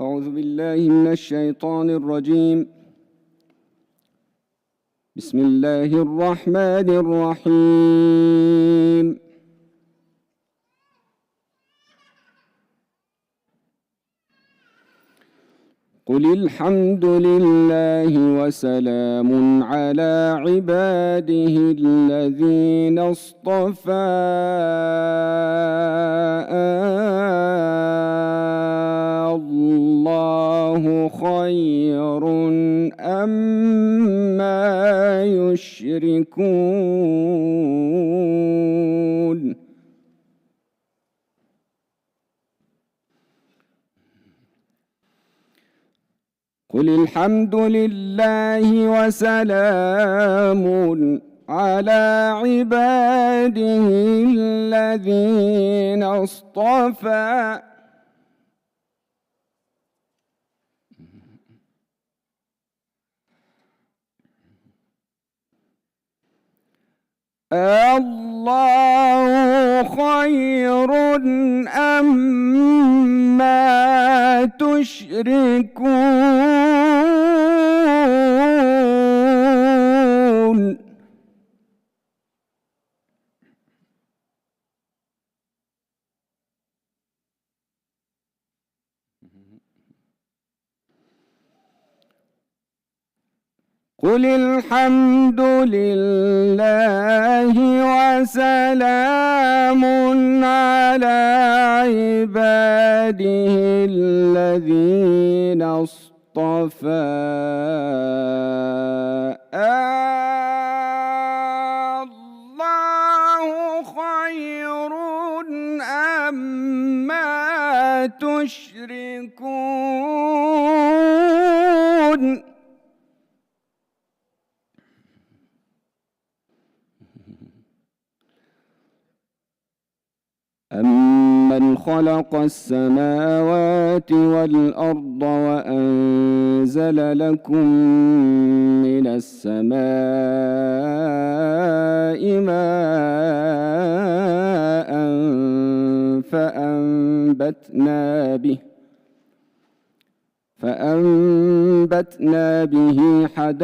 أعوذ بالله من الشيطان الرجيم. بسم الله الرحمن الرحيم. قل الحمد لله وسلام على عباده الذين اصطفى الله خير أما يشركون. قل الحمد لله وسلام على عباده الذين اصطفى الله خير أما تشركون. قل الحمد لله وسلام على عباده الذين اصطفى الله خير أما تشركون. أَمَّنْ خَلَقَ السَّمَاوَاتِ وَالْأَرْضَ وَأَنزَلَ لَكُم مِّنَ السَّمَاءِ مَاءً فأنبتنا به حدائق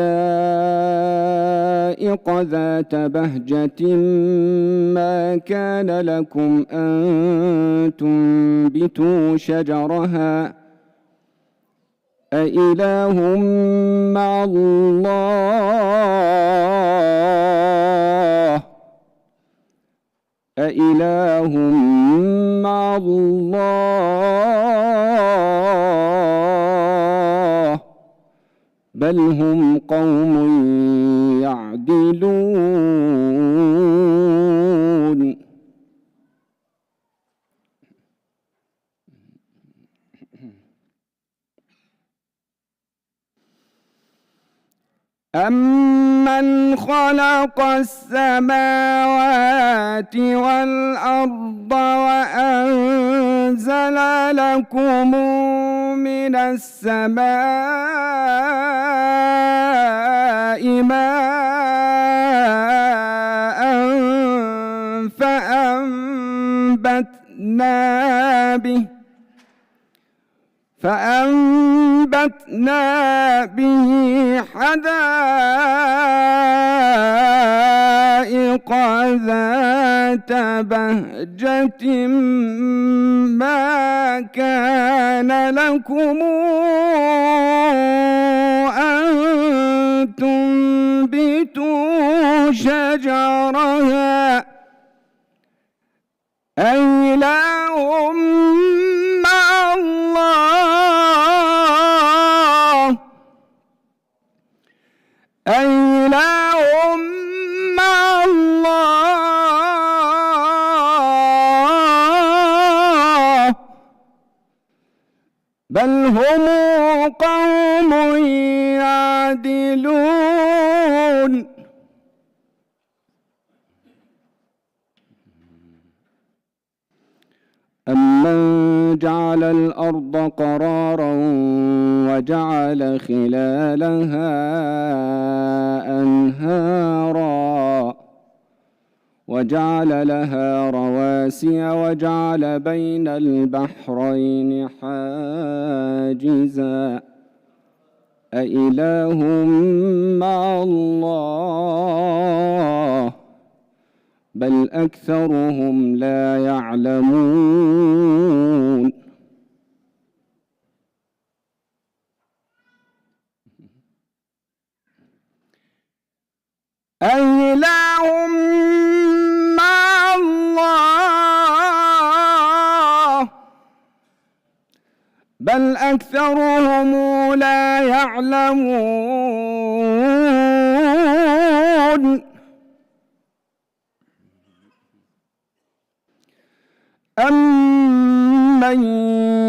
ذات بهجة ما كان لكم أن تنبتوا شجرها أإله مع الله بل هم قوم يعدلون. أَمَّنْ خَلَقَ السَّمَاوَاتِ وَالْأَرْضَ وَأَنزَلَ لَكُم مِّنَ السَّمَاءِ مَاءً فأنبتنا به حدائق ذات بهجة ما كان لكم أن تنبتوا شجرها أإله مع الله بل هم قوم يعدلون. أَمَّنْ جَعَلَ الْأَرْضَ قَرَارًا وَجَعَلَ خِلَالَهَا أَنْهَارًا وجعل لها رواسي وجعل بين البحرين حاجزا أإله مع الله بل أكثرهم لا يعلمون. أإله مع الله بل أكثرهم لا يعلمون. أمن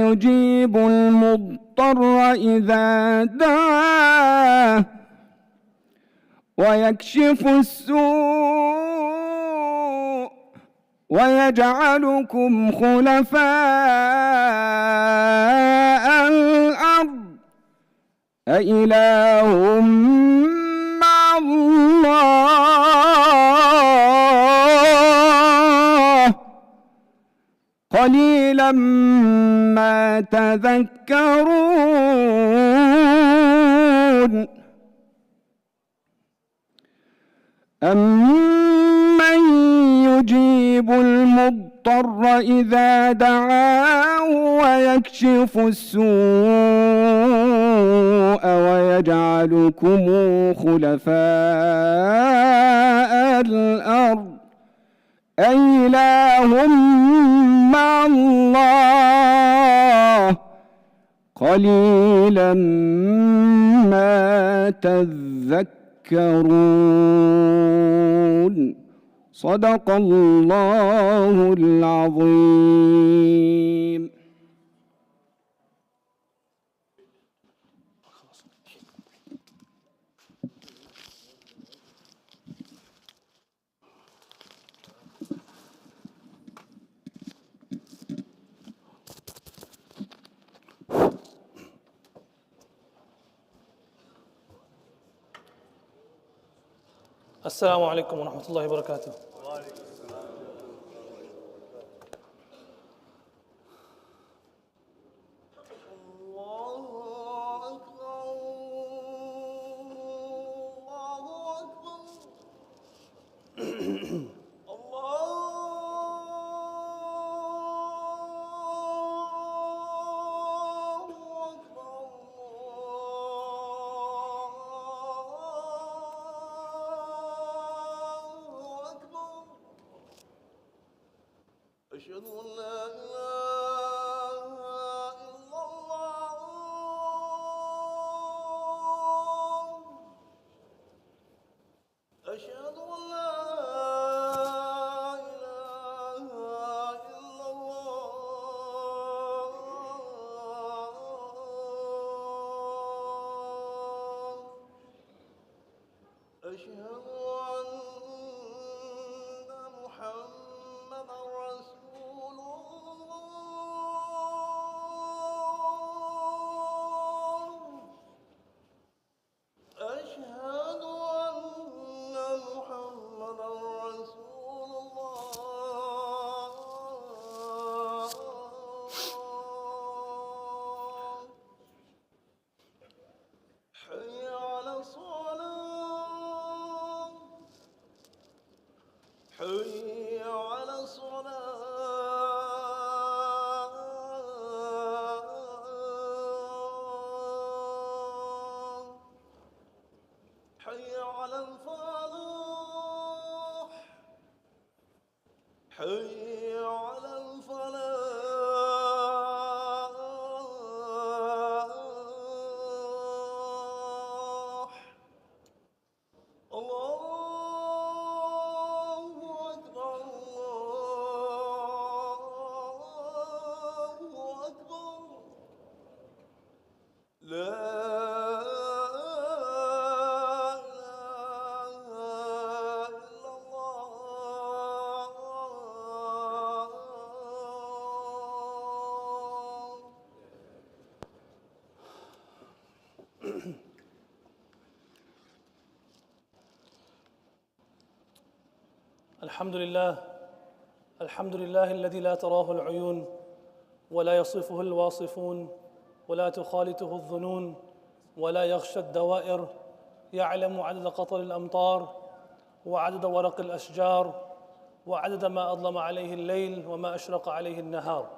يجيب المضطر إذا دعاه ويكشف السوء ويجعلكم خلفاء الأرض أإله مع الله قليلا ما تذكرون. أمن يجيب المضطر إذا دعاه ويكشف السوء ويجعلكم خلفاء الأرض أإله مع الله قليلا ما تذكرون. صدق الله العظيم. السلام عليكم ورحمة الله وبركاته. أشهد أن لا إله إلا الله أشهد أن لا إله إلا الله أشهد أن محمدا رسول الله أشهد أن محمدا رسول الله حي على الصلاة الحمد لله الحمد لله الذي لا تراه العيون ولا يصفه الواصفون ولا تخالطه الظنون ولا يغشى الدوائر يعلم عدد قطر الأمطار وعدد ورق الأشجار وعدد ما أظلم عليه الليل وما أشرق عليه النهار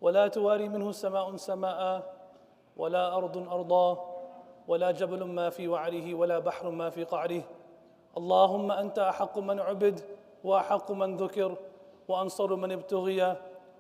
ولا تواري منه سماء سماء ولا أرض أرضا ولا جبل ما في وعره ولا بحر ما في قعره اللهم أنت أحق من عبد وأحق من ذكر وأنصر من ابتغي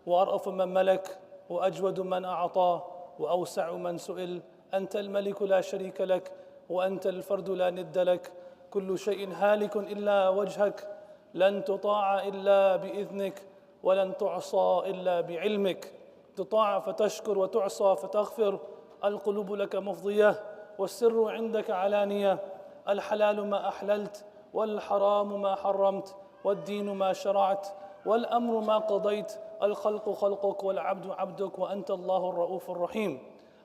وأرأف من ملك وأجود من أعطى وأوسع من سئل أنت الملك لا شريك لك وأنت الفرد لا ند لك كل شيء هالك إلا وجهك لن تطاع إلا بإذنك ولن تعصى إلا بعلمك تطاع فتشكر وتعصى فتغفر القلوب لك مفضية والسر عندك علانية الحلال ما أحللت والحرام ما حرمت والدين ما شرعت والأمر ما قضيت الخلق خلقك والعبد عبدك وأنت الله الرؤوف الرحيم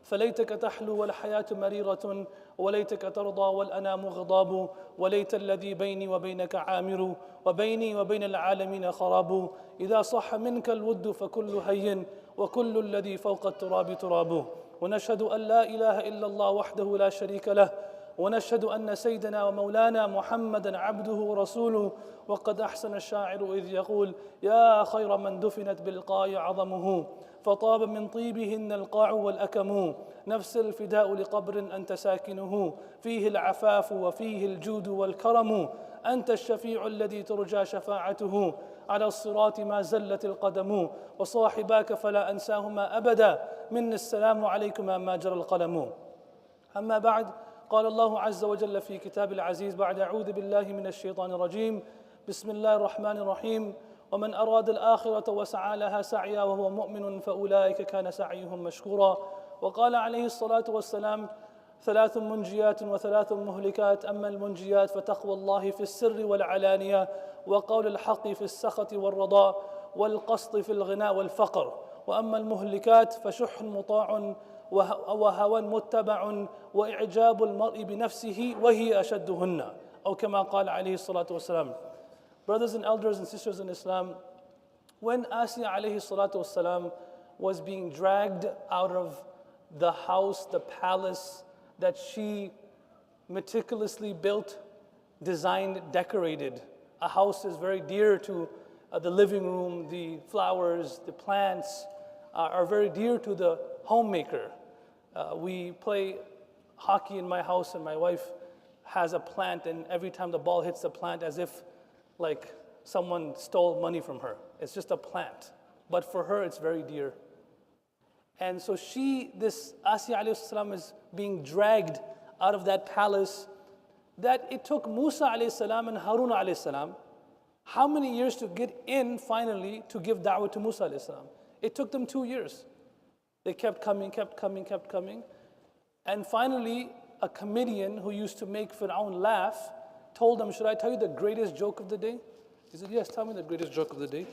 فليتك تحلو والحياة مريرة وليتك ترضى والأنام غضاب وليت الذي بيني وبينك عامر وبيني وبين العالمين خراب إذا صح منك الود فكل هين وكل الذي فوق التراب تراب ونشهد أن لا إله إلا الله وحده لا شريك له ونشهد أن سيدنا ومولانا محمدا عبده ورسوله وقد أحسن الشاعر إذ يقول يا خير من دفنت بالقاع عظمه فطاب من طيبهن القاع والأكم نفس الفداء لقبر أنت ساكنه فيه العفاف وفيه الجود والكرم أنت الشفيع الذي ترجى شفاعته على الصراط ما زلت القدم وصاحباك فلا أنساهما أبدا مني السلام عليكما ما جرى القلم أما بعد قال الله عز وجل في كتاب العزيز بعد أعوذ بالله من الشيطان الرجيم بسم الله الرحمن الرحيم ومن أراد الآخرة وسعى لها سعيا وهو مؤمن فأولئك كان سعيهم مشكورا وقال عليه الصلاة والسلام ثلاث منجيات وثلاث مهلكات أما المنجيات فتقوى الله في السر والعلانية وقول الحق في السخط والرضاء والقسط في الغناء والفقر وأما المهلكات فشح مطاع وهوى متبع وإعجاب المرء بنفسه وهي أشدهن أو كما قال عليه الصلاة والسلام. Brothers and elders and sisters in Islam, when Asya alayhi salatu wasalam was being dragged out of the house, the palace that she meticulously built, designed, decorated. A house is very dear to the living room, the flowers, the plants are very dear to the homemaker. We play hockey in my house and my wife has a plant and every time the ball hits the plant as if like someone stole money from her. It's just a plant. But for her, it's very dear. And so this Asya alayhi salam is being dragged out of that palace that it took Musa alayhi salam and Harun alayhi salam how many years to get in finally to give da'wah to Musa alayhi salam? It took them 2 years. They kept coming. And finally, a comedian who used to make Fir'aun laugh told him, should I tell you the greatest joke of the day? He said, yes, tell me the greatest joke of the day.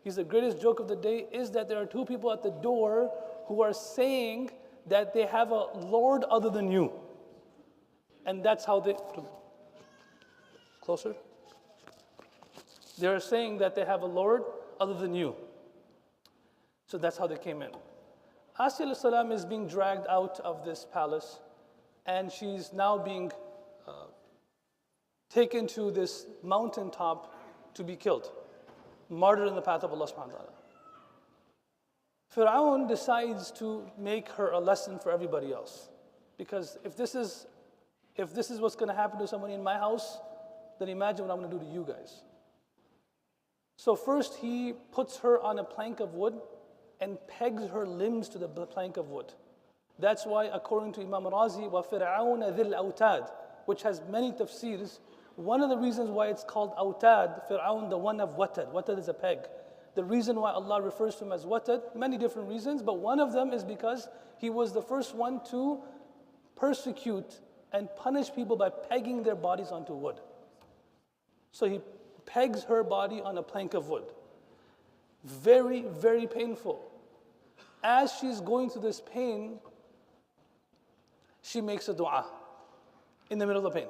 He said, the greatest joke of the day is that there are two people at the door who are saying that they have a Lord other than you. And that's how they, closer. They are saying that they have a Lord other than you. So that's how they came in. Asya alayhi salam is being dragged out of this palace and she's now being taken to this mountaintop to be killed, martyred in the path of Allah subhanahu wa ta'ala. Fir'aun decides to make her a lesson for everybody else. Because if this is what's going to happen to somebody in my house, then imagine what I'm going to do to you guys. So first he puts her on a plank of wood and pegs her limbs to the plank of wood. That's why according to Imam Razi, وَفِرْعَوْنَ ذِي الْأَوْتَادِ, which has many tafsirs, one of the reasons why it's called Awtad, Fir'aun, the one of Watad. Watad is a peg. The reason why Allah refers to him as Watad, many different reasons, but one of them is because he was the first one to persecute and punish people by pegging their bodies onto wood. So he pegs her body on a plank of wood. Very, very painful. As she's going through this pain, she makes a dua in the middle of the pain.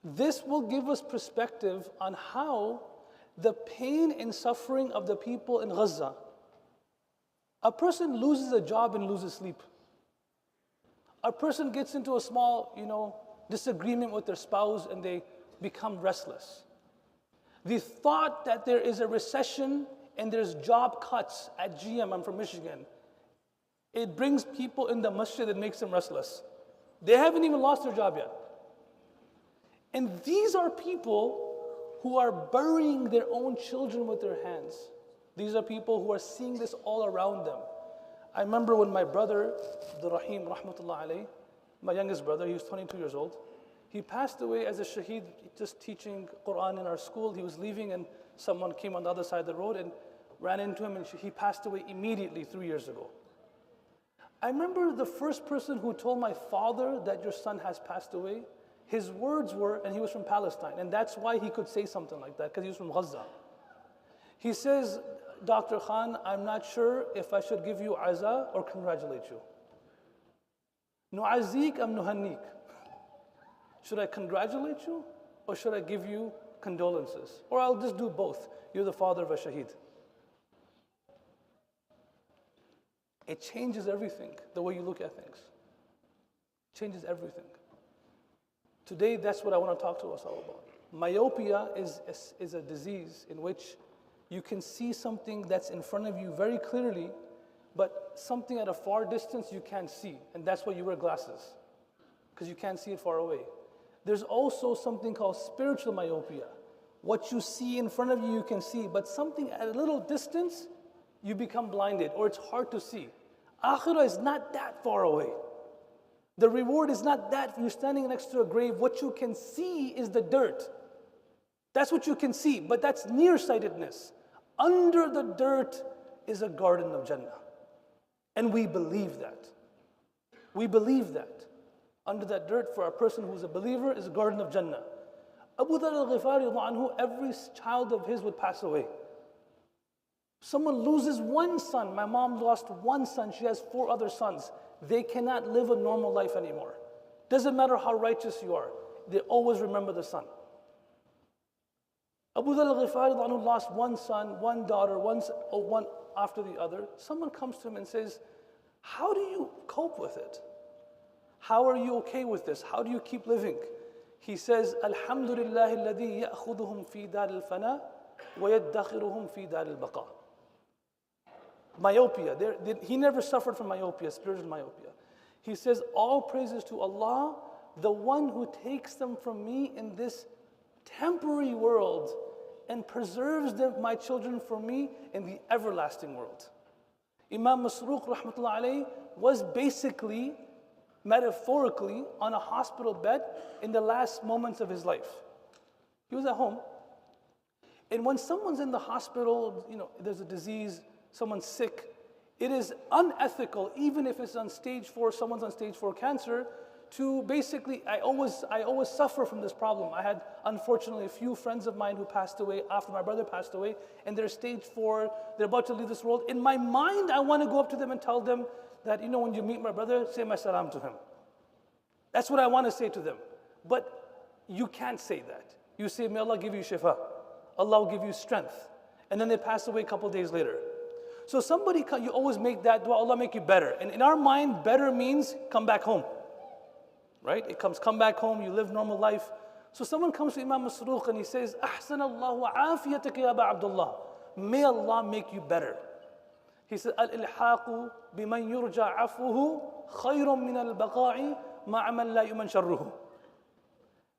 This will give us perspective on how the pain and suffering of the people in Gaza. A person loses a job and loses sleep. A person gets into a small, disagreement with their spouse and they become restless. The thought that there is a recession and there's job cuts at GM, I'm from Michigan, it brings people in the masjid and makes them restless. They haven't even lost their job yet. And these are people who are burying their own children with their hands. These are people who are seeing this all around them. I remember when my brother, Abdul Rahim, rahmatullah alayh, my youngest brother, he was 22 years old. He passed away as a shaheed, just teaching Quran in our school. He was leaving and someone came on the other side of the road and ran into him and he passed away immediately 3 years ago. I remember the first person who told my father that your son has passed away, his words were, and he was from Palestine, and that's why he could say something like that, because he was from Gaza. He says, Dr. Khan, I'm not sure if I should give you aza or congratulate you. Nu'azik am nuhannik. Should I congratulate you or should I give you condolences? Or I'll just do both. You're the father of a shaheed. It changes everything, the way you look at things. It changes everything. Today, that's what I want to talk to us all about. Myopia is a disease in which you can see something that's in front of you very clearly, but something at a far distance you can't see. And that's why you wear glasses, because you can't see it far away. There's also something called spiritual myopia. What you see in front of you, you can see, but something at a little distance, you become blinded, or it's hard to see. Akhirah is not that far away. The reward is not that. You're standing next to a grave. What you can see is the dirt. That's what you can see, but that's nearsightedness. Under the dirt is a garden of Jannah. And we believe that. We believe that. Under that dirt, for a person who's a believer, is a garden of Jannah. Abu Dhar al-Ghifari, anhu, every child of his would pass away. Someone loses one son. My mom lost one son. She has 4 other sons. They cannot live a normal life anymore. Doesn't matter how righteous you are. They always remember the son. Abu Dhar al-Ghifari anhu lost one son, one daughter, one after the other. Someone comes to him and says, how do you cope with it? How are you okay with this? How do you keep living? He says, Alhamdulillah alladhi ya'khuduhum fi dar al-fana wa yaddakhiruhum fi dar al-baqa. Myopia. He never suffered from myopia, spiritual myopia. He says, all praises to Allah, the one who takes them from me in this temporary world and preserves them, my children, for me in the everlasting world. Imam Masruq rahmatullah alayhi was basically, metaphorically, on a hospital bed in the last moments of his life. He was at home. And when someone's in the hospital, there's a disease, someone's sick, it is unethical, even if it's on stage 4, someone's on stage 4 cancer, to basically, I always suffer from this problem. I had, unfortunately, a few friends of mine who passed away after my brother passed away, and they're stage 4, they're about to leave this world. In my mind, I want to go up to them and tell them that, when you meet my brother, say my salam to him. That's what I want to say to them. But you can't say that. You say, may Allah give you shifa. Allah will give you strength. And then they pass away a couple days later. So you always make that dua, Allah make you better. And in our mind, better means come back home. Right? It comes, come back home, you live normal life. So someone comes to Imam Masruq and he says, Ahsan Allahu afiyataka ya Aba Abdullah. May Allah make you better. He said, Al-ilhaqu biman yurja afuhu khayrun min al-baqa'i ma'aman la yuman sharruhu.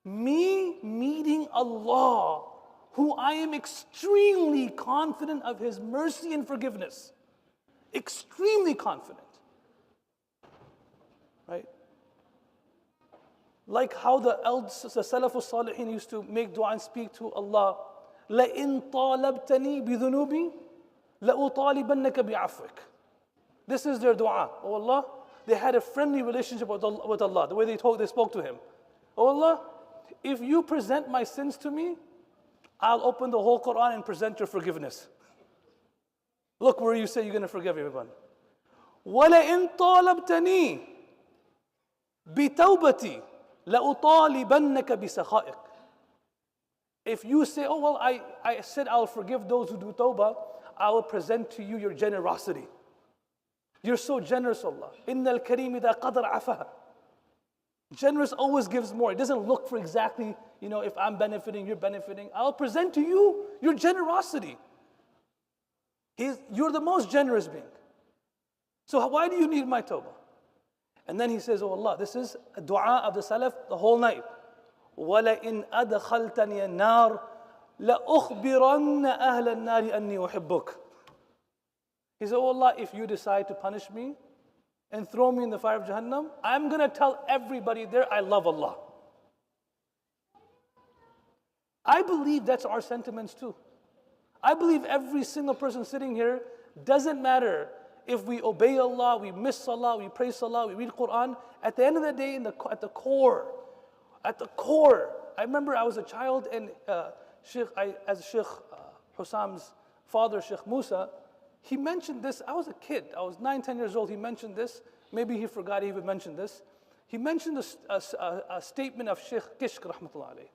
Me meeting Allah, who I am extremely confident of His mercy and forgiveness. Extremely confident. Right? Like how the Salaf al-Salihin used to make dua and speak to Allah. لَإِن طَالَبْتَنِي بِذُنُوبِي لَأُطَالِبَنَّكَ بِعَفْوِكَ. This is their dua. Oh Allah, they had a friendly relationship with Allah, the way they spoke to Him. Oh Allah, if you present my sins to me, I'll open the whole Quran and present your forgiveness. Look where you say you're going to forgive everyone. وَلَئِن طَالَبْتَنِي بِتَوْبَتِي لَأُطَالِبَنَّكَ بِسَخَائِقِ. If you say, oh, well, I said I'll forgive those who do tawbah, I will present to you your generosity. You're so generous, Allah. Inna al-kareem idha qadar afaha. Generous always gives more. It doesn't look for exactly, if I'm benefiting, you're benefiting. I'll present to you your generosity. You're the most generous being. So why do you need my tawbah? And then he says, oh Allah, this is a dua of the Salaf the whole night. وَلَئِنْ أَدْخَلْتَنِيَ النَّارِ لَأُخْبِرَنَّ أَهْلَ النَّارِ أَنِّي أُحِبُّكَ. He said, oh Allah, if you decide to punish me and throw me in the fire of Jahannam, I'm going to tell everybody there I love Allah. I believe that's our sentiments too. I believe every single person sitting here, doesn't matter if we obey Allah, we miss Salah, we pray Salah, we read Quran. At the end of the day, at the core, I remember I was a child and as Sheikh Hussam's father, Sheikh Musa, he mentioned this. I was a kid, I was 9, 10 years old. He mentioned this. Maybe he forgot he even mentioned this. He mentioned a statement of Sheikh Kishk rahmatullah alayh.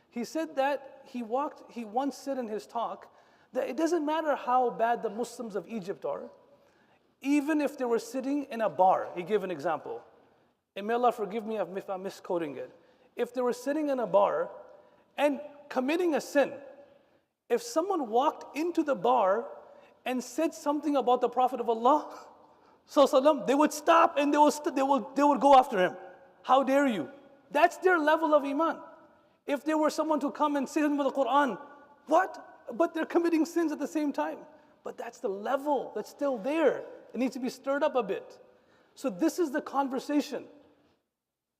He said that he once said in his talk that it doesn't matter how bad the Muslims of Egypt are, even if they were sitting in a bar. He gave an example. And may Allah forgive me if I'm misquoting it. If they were sitting in a bar and committing a sin, if someone walked into the bar and said something about the Prophet of Allah, they would stop and they would go after him. How dare you? That's their level of iman. If there were someone to come and say something about the Quran, what? But they're committing sins at the same time. But that's the level that's still there. It needs to be stirred up a bit. So this is the conversation.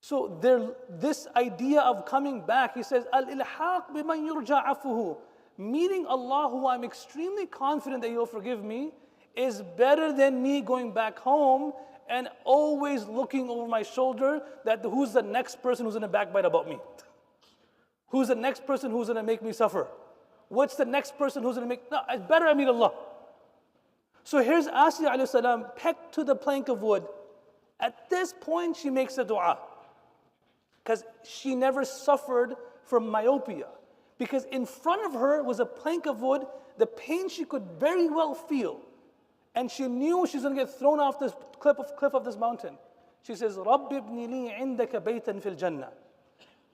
So this idea of coming back, he says, al-ilhaq biman yurja afuhu, meeting Allah, who I'm extremely confident that He'll forgive me, is better than me going back home and always looking over my shoulder that who's the next person who's going to backbite about me? Who's the next person who's going to make me suffer? What's the next person who's going to make... No, it's better I meet Allah. So here's Asiyah alayhi salam pegged to the plank of wood. At this point, she makes a dua. Because she never suffered from myopia. Because in front of her was a plank of wood, the pain she could very well feel. And she knew she was going to get thrown off this cliff of this mountain. She says, رَبِّ ابْنِ لِي عِنْدَكَ بَيْتًا فِي الْجَنَّةِ.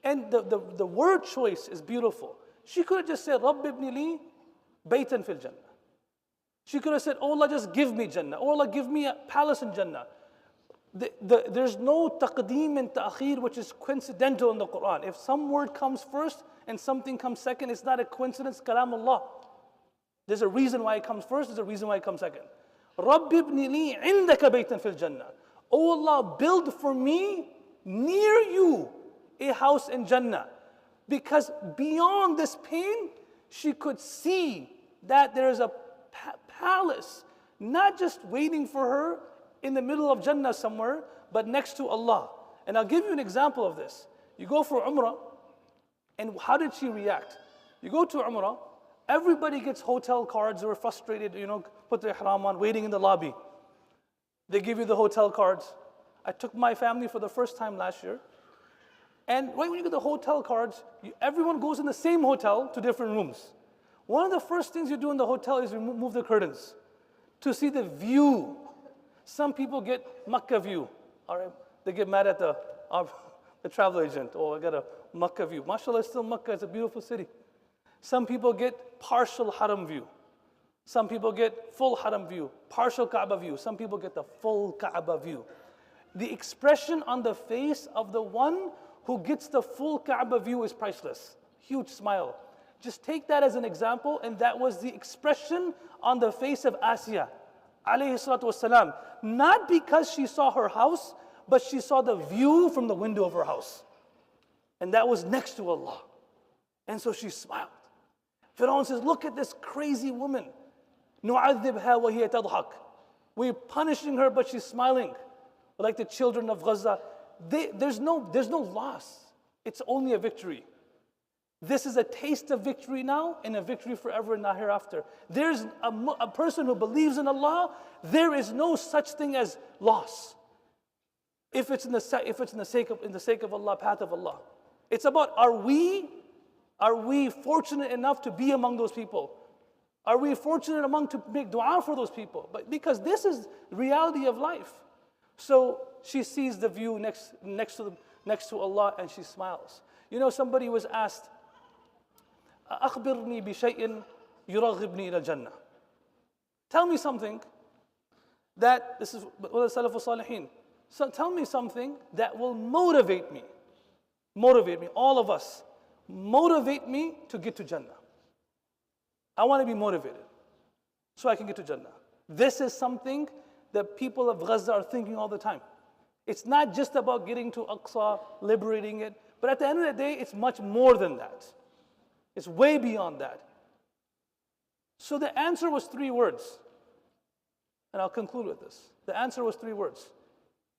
And the word choice is beautiful. She could have just said, رَبِّ ابْنِ لِي بَيْتًا فِي الْجَنَّةِ. She could have said, oh Allah, just give me Jannah. Oh Allah, give me a palace in Jannah. There's no taqdeem and ta'khir which is coincidental in the Quran. If some word comes first and something comes second, it's not a coincidence, kalam Allah. There's a reason why it comes first, there's a reason why it comes second. رَبِّ ابْنِ لِي عِنْدَكَ بَيْتًا فِي الْجَنَّةِ. Oh Allah, build for me near you a house in Jannah. Because beyond this pain, she could see that there is a palace, not just waiting for her in the middle of Jannah somewhere, but next to Allah. And I'll give you an example of this. You go for Umrah, and how did she react? You go to Umrah, everybody gets hotel cards, they're frustrated, put their ihram on, waiting in the lobby. They give you the hotel cards. I took my family for the first time last year. And right when you get the hotel cards, everyone goes in the same hotel to different rooms. One of the first things you do in the hotel is remove the curtains to see the view. Some people get Makkah view. All right, they get mad at the travel agent. Oh, I got a Makkah view. MashaAllah, it's still Makkah. It's a beautiful city. Some people get partial Haram view. Some people get full Haram view, partial Kaaba view. Some people get the full Kaaba view. The expression on the face of the one who gets the full Kaaba view is priceless. Huge smile. Just take that as an example, and that was the expression on the face of Asiyah alayhi salatu wasalam. Not because she saw her house, but she saw the view from the window of her house. And that was next to Allah. And so she smiled. Fir'aun says, look at this crazy woman. نُعَذِّبْهَا وَهِيَ تَضْحَكُ. We're punishing her, but she's smiling. Like the children of Gaza. There's no loss. It's only a victory. This is a taste of victory now and a victory forever and not hereafter. There's a person who believes in Allah, there is no such thing as loss. If it's in the sake of Allah, path of Allah. It's about, are we Are we fortunate enough to be among those people? Are we fortunate among to make dua for those people? But because this is the reality of life. So she sees the view next to Allah and she smiles. You know, somebody was asked, أخبرني بشيء يرغبني إلى الجنة. Tell me something that, this is what the Salaf al-Salihin. So tell me something that will motivate me, all of us. Motivate me to get to Jannah. I want to be motivated so I can get to Jannah. This is something that people of Gaza are thinking all the time. It's not just about getting to Aqsa, liberating it, but at the end of the day, it's much more than that. It's way beyond that. So the answer was 3 words. And I'll conclude with this. The answer was 3 words.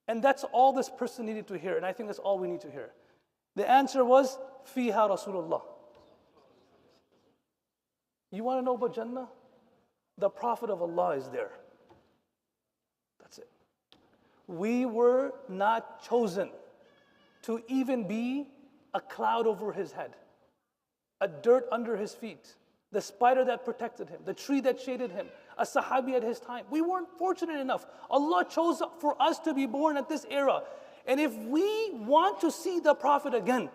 And that's all this person needed to hear, and I think that's all we need to hear. The answer was, Fiha Rasulullah. You want to know about Jannah? The Prophet of Allah is there. That's it. We were not chosen to even be a cloud over his head, a dirt under his feet, the spider that protected him, the tree that shaded him, a sahabi at his time. We weren't fortunate enough. Allah chose for us to be born at this era. And if we want to see the Prophet again,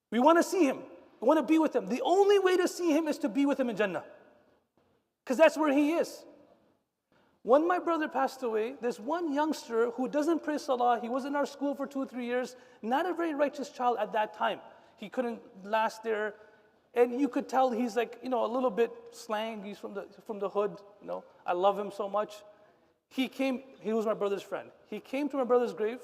we want to see him, we want to be with him, the only way to see him is to be with him in Jannah. Because that's where he is. When my brother passed away, there's one youngster who doesn't pray salah. He was in our school for 2 or 3 years, not a very righteous child at that time. He couldn't last there. And you could tell he's like, a little bit slang. He's from the hood, I love him so much. He was my brother's friend. He came to my brother's grave,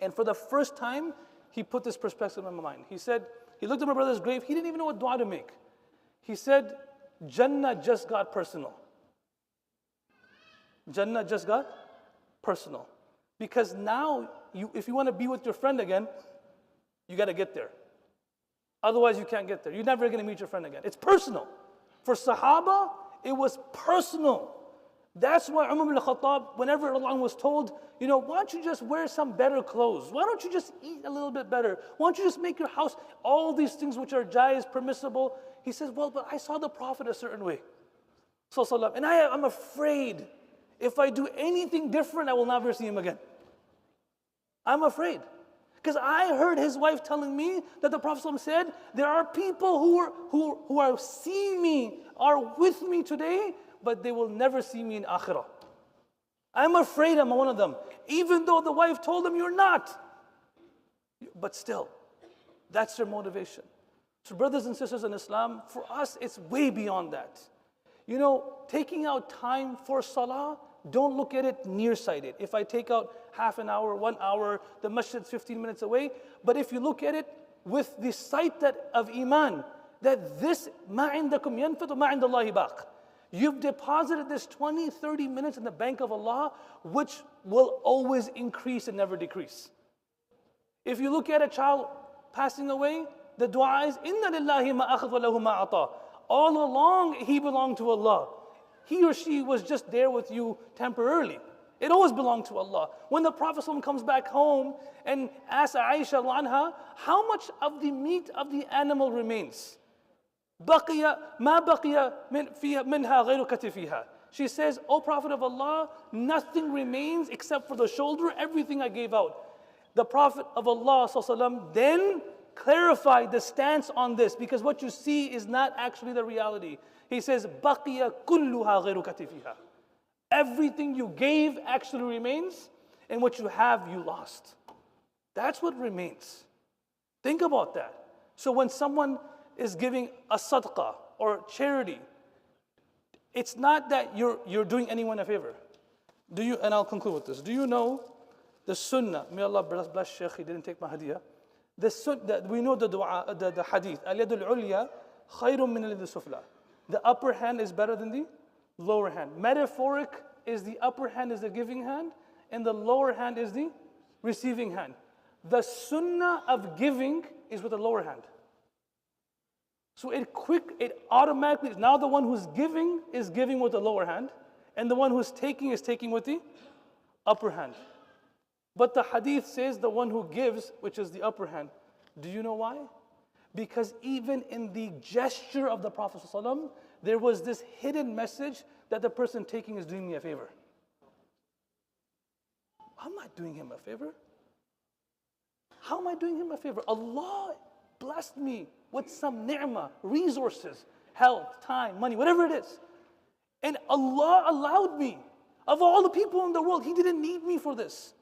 and for the first time, he put this perspective in my mind. He said, he looked at my brother's grave, he didn't even know what dua to make. He said, Jannah just got personal. Jannah just got personal. Because now, if you want to be with your friend again, you got to get there. Otherwise, you can't get there. You're never going to meet your friend again. It's personal. For Sahaba, it was personal. That's why Umar ibn Khattab, whenever Allah was told, why don't you just wear some better clothes? Why don't you just eat a little bit better? Why don't you just make your house, all these things which are jaiz, permissible? He says, well, but I saw the Prophet a certain way. And I'm afraid if I do anything different, I will never see him again. I'm afraid. Because I heard his wife telling me that the Prophet ﷺ said, there are people who are seeing me, are with me today, but they will never see me in akhirah. I'm afraid I'm one of them. Even though the wife told him, you're not. But still, that's their motivation. So brothers and sisters in Islam, for us, it's way beyond that. Taking out time for salah, don't look at it nearsighted. If I take out half an hour, 1 hour, the masjid's 15 minutes away. But if you look at it with the sight of iman, that this مَا عِنْدَكُمْ يَنْفَدُ مَا عِنْدَ اللَّهِ بَاقٍ. You've deposited this 20, 30 minutes in the bank of Allah, which will always increase and never decrease. If you look at a child passing away, the dua is, إِنَّ لِلَّهِ مَا أَخَذَ وَلَهُ مَا أَعْطَى. All along, he belonged to Allah. He or she was just there with you temporarily. It always belonged to Allah. When the Prophet ﷺ comes back home and asks Aisha anha, how much of the meat of the animal remains? بَقِيَ مَا بَقِيَ مِنْهَا غَيْرُ كَتِفِهَا. She says, O Prophet of Allah, nothing remains except for the shoulder, everything I gave out. The Prophet of Allah ﷺ then clarified the stance on this, because what you see is not actually the reality. He says, بَقِيَ كُلُّهَا غَيْرُ كَتِفِهَا. Everything you gave actually remains, and what you have, you lost. That's what remains. Think about that. So when someone is giving a sadaqah or charity, it's not that you're doing anyone a favor. And I'll conclude with this. Do you know the sunnah? May Allah bless Shaykh, he didn't take my hadiyah. We know the dua, the hadith. Al-yad al-ulya khayrun min al-yad al-sufla. The upper hand is better than the lower hand. Metaphoric is the upper hand is the giving hand, and the lower hand is the receiving hand. The sunnah of giving is with the lower hand. So it automatically, now the one who's giving is giving with the lower hand, and the one who's taking is taking with the upper hand. But the hadith says the one who gives, which is the upper hand. Do you know why? Because even in the gesture of the Prophet ﷺ, there was this hidden message that the person taking is doing me a favor. I'm not doing him a favor. How am I doing him a favor? Allah blessed me with some ni'mah, resources, health, time, money, whatever it is. And Allah allowed me, of all the people in the world, He didn't need me for this,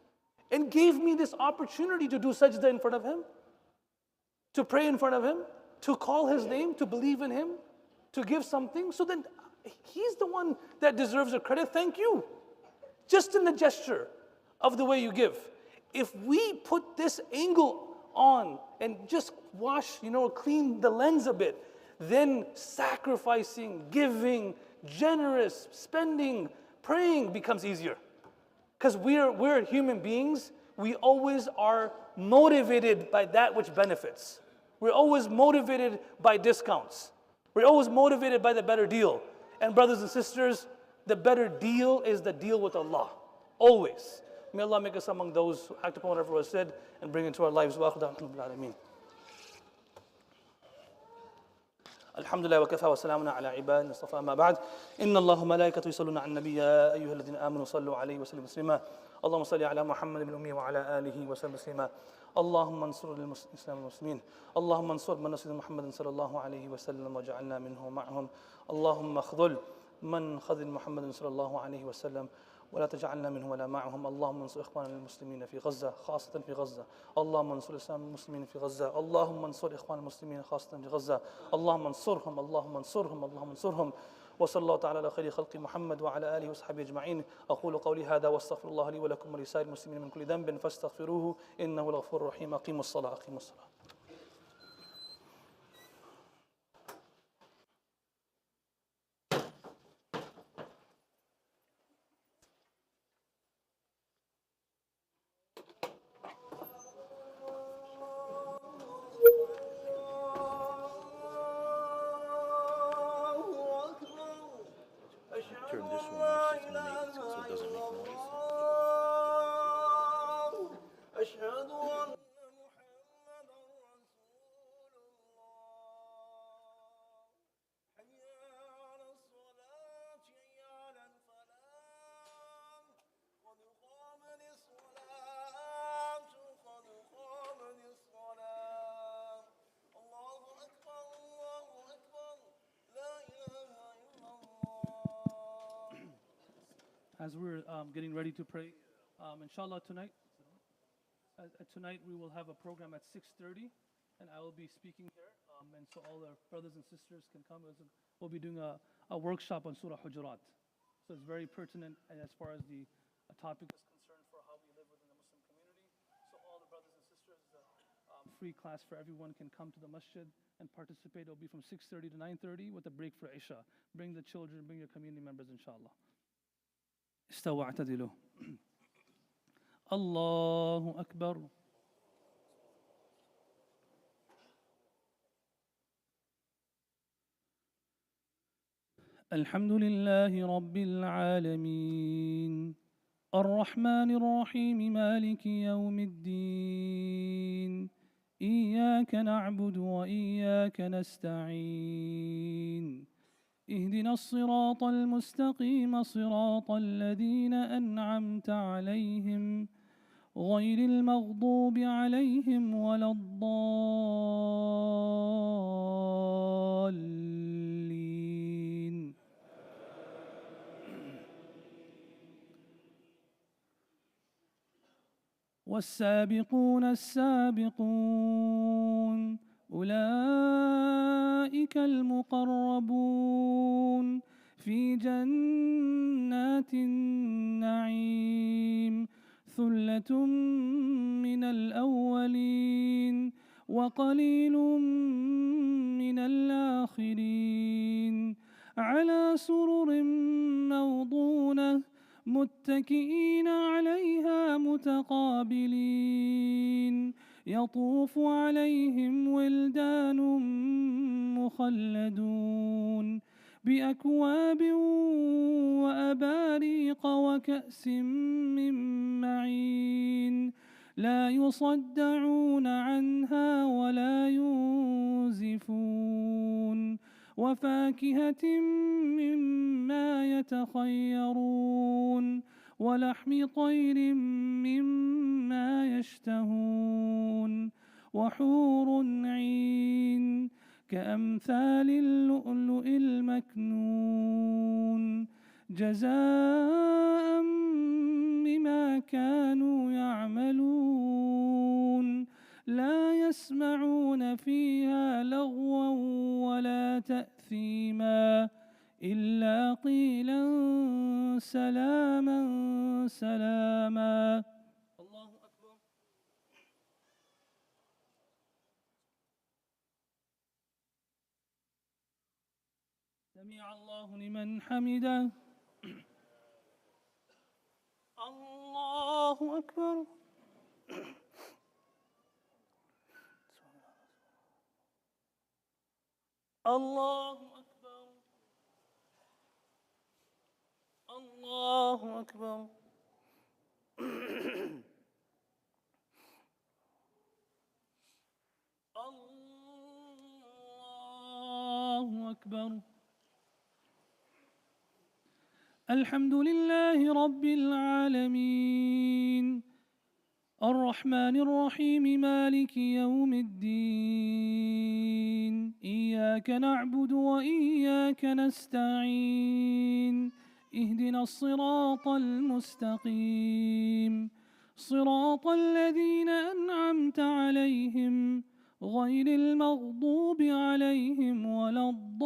and gave me this opportunity to do sajda in front of Him, to pray in front of Him, to call His name, to believe in Him, to give something. So then He's the one that deserves the credit. Thank you. Just in the gesture of the way you give. If we put this angle on and just wash, clean the lens a bit, then sacrificing, giving, generous, spending, praying becomes easier. Because we're human beings, we always are motivated by that which benefits. We're always motivated by discounts. We're always motivated by the better deal. And brothers and sisters, the better deal is the deal with Allah. Always. May Allah make us among those who act upon whatever was said and bring into our lives. Wa akhir da'wana rabbil alameen. الحمد لله وكفى وسلام على عباده اصطفى ما بعد إن الله وملائكته يصلون على النبي يا أيها الذين آمنوا صلوا عليه وسلموا تسليما اللهم صل على محمد بن الأمي وعلى آله وسلم تسليما اللهم انصر الإسلام والمسلمين اللهم انصر من نصر محمد صلى الله عليه وسلم وجعلنا منه معهم اللهم اخذل من خذل محمد صلى الله عليه وسلم ولا تجعلنا منهم ولا معهم اللهم انصر إخواننا المسلمين في غزة خاصة في غزة اللهم انصر الإسلام المسلمين في غزة اللهم انصر إخوان المسلمين خاصة في غزة اللهم انصرهم اللهم انصرهم اللهم انصرهم وصلى الله تعالى على خير خلق محمد وعلى آله وصحبه أجمعين أقول قولي هذا واستغفر الله لي ولكم ولسائر المسلمين من كل ذنب فاستغفروه إنه الغفور الرحيم أقيموا الصلاة أقيموا الصلاة Turn this one off so it doesn't make noise. أشهد أن محمدا رسول الله حي على الصلاة حي على الفلاح قد قامت الصلاة قد قامت الصلاة الله أكبر لا إله إلا الله. As we're getting ready to pray, inshallah tonight we will have a program at 6:30, and I will be speaking here, and so all our brothers and sisters can come. We'll be doing a workshop on Surah Hujurat. So it's very pertinent as far as the topic is concerned for how we live within the Muslim community. So all the brothers and sisters, free class for everyone can come to the masjid and participate. It'll be from 6:30 to 9:30 with a break for Isha. Bring the children, bring your community members, inshallah. استووا اعتدلوا الله أكبر الحمد لله رب العالمين الرحمن الرحيم مالك يوم الدين إياك نعبد وإياك نستعين اهدنا الصراط المستقيم صراط الذين أنعمت عليهم غير المغضوب عليهم ولا الضالين والسابقون السابقون أولئك المقربون في جنات النعيم ثلة من الأولين وقليل من الآخرين على سرر موضونة متكئين عليها متقابلين يطوف عليهم ولدان مخلدون بأكواب وأباريق وكأس من معين لا يصدعون عنها ولا ينزفون ينزفون وفاكهة مما يتخيرون ولحم طير مما يشتهون وحور عين كأمثال اللؤلؤ المكنون جزاء بما كانوا يعملون لا يسمعون فيها لغوا ولا تأثيما إلا قيلا سلاما سلاما. الله أكبر. سمع الله لمن حمده. الله أكبر. الله أكبر. الله أكبر. الله أكبر. الحمد لله رب العالمين الرحمن الرحيم مالك يوم الدين إياك نعبد وإياك نستعين اهدنا الصراط المستقيم صراط الذين أنعمت عليهم غير المغضوب عليهم ولا الضالين.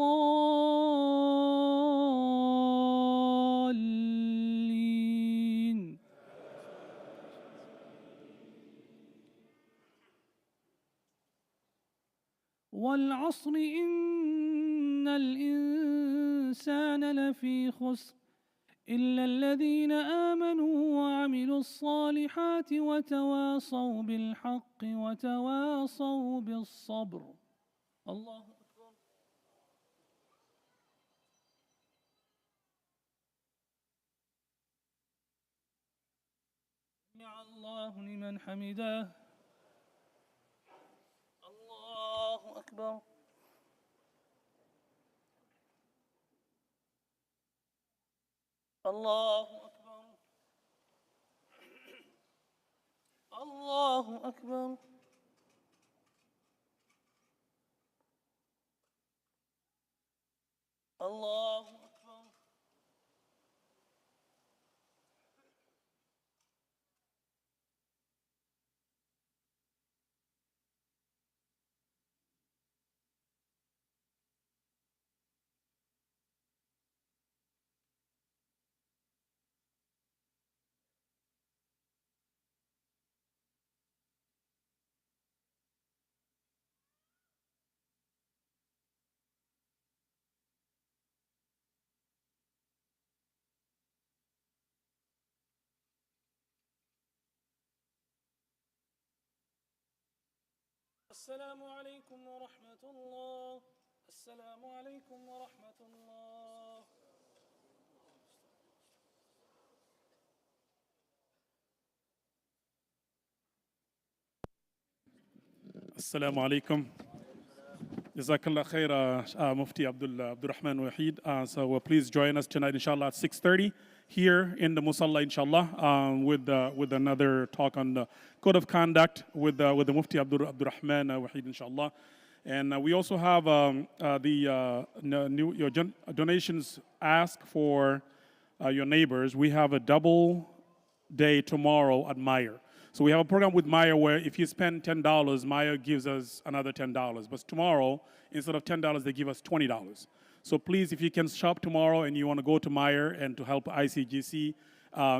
والعصر إن الإنسان لفي خسر إلا الذين آمنوا وعملوا الصالحات وتواصوا بالحق وتواصوا بالصبر. الله أكبر. سمع الله لمن حمده. الله أكبر. الله أكبر. الله أكبر. الله أكبر. السلام عليكم ورحمة الله. السلام عليكم ورحمة الله. Assalamu alaikum. Jazakallah khair, Mufti Abdul Rahman Waheed. So please join us tonight, inshallah, at 6:30 here in the Musalla, inshallah, with another talk on the code of conduct with the Mufti Abdul Rahman Waheed, inshallah. And we also have your donations ask for your neighbors. We have a double day tomorrow at Meyer. So we have a program with Meyer where if you spend $10, Meyer gives us another $10. But tomorrow, instead of $10, they give us $20. So please, if you can shop tomorrow and you want to go to Meyer and to help ICGC,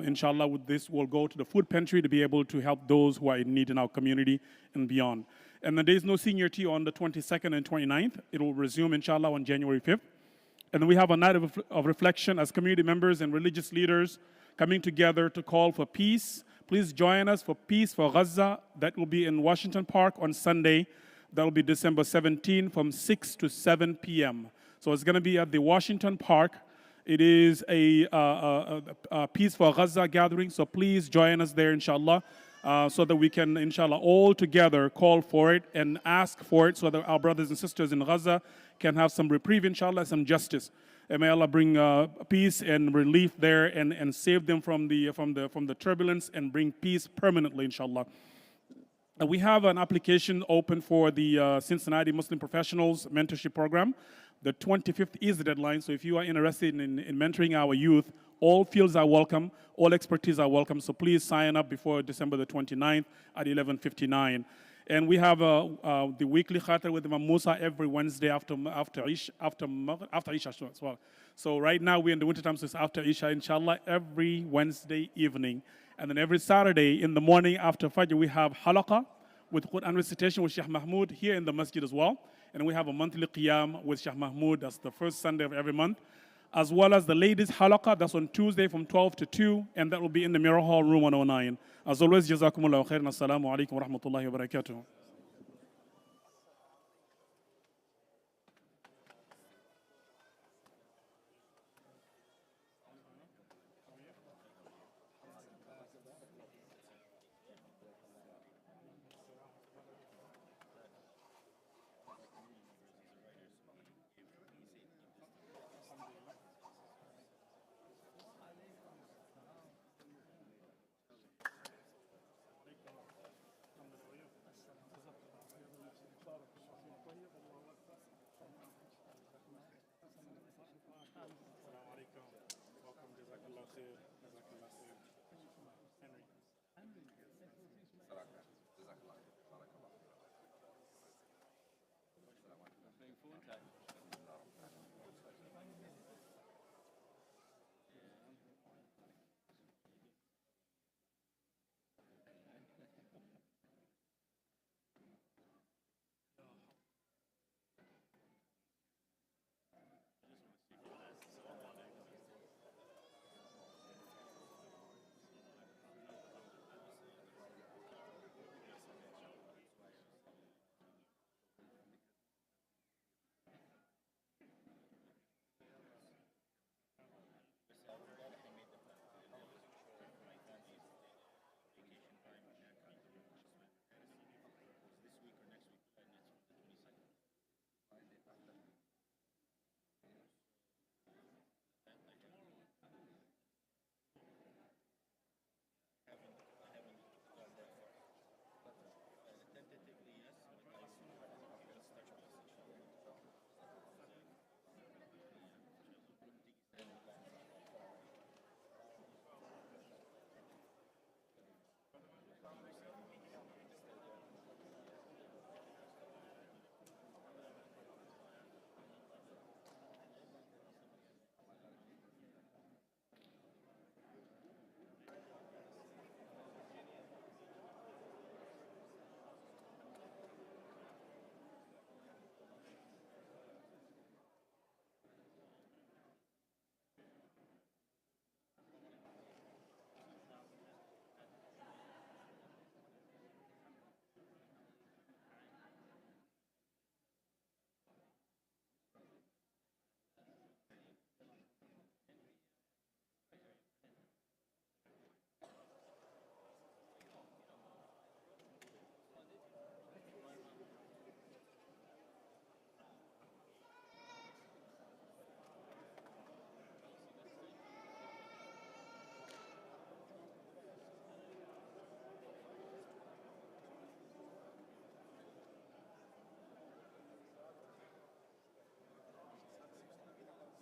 inshallah, with this, we'll go to the food pantry to be able to help those who are in need in our community and beyond. And then there's no senior tea on the 22nd and 29th. It will resume, inshallah, on January 5th. And then we have a night of reflection as community members and religious leaders coming together to call for peace. Please join us for Peace for Gaza. That will be in Washington Park on Sunday. That will be December 17 from 6 to 7 p.m. So it's going to be at the Washington Park. It is a Peace for Gaza gathering, so please join us there, inshallah. so that we can, inshallah, all together call for it and ask for it so that our brothers and sisters in Gaza can have some reprieve, inshallah, some justice. And may Allah bring peace and relief there and save them from the turbulence and bring peace permanently, inshallah. We have an application open for the Cincinnati Muslim Professionals Mentorship Program. The 25th is the deadline, so if you are interested in mentoring our youth, all fields are welcome, all expertise are welcome, so please sign up before December the 29th at 11:59. And we have the weekly khatar with Imam Musa every Wednesday after Isha as well. So right now we're in the winter time, so it's after Isha, inshallah, every Wednesday evening. And then every Saturday in the morning after Fajr, we have halaqah with Quran recitation with Sheikh Mahmoud here in the masjid as well. And we have a monthly qiyam with Sheikh Mahmoud, that's the first Sunday of every month. As well as the ladies' halaqah, that's on Tuesday from 12 to 2, and that will be in the Mirror Hall, room 109. As always, jazakumullahu khairan. Assalamu alaikum wa rahmatullahi wa barakatuh. Phone tag.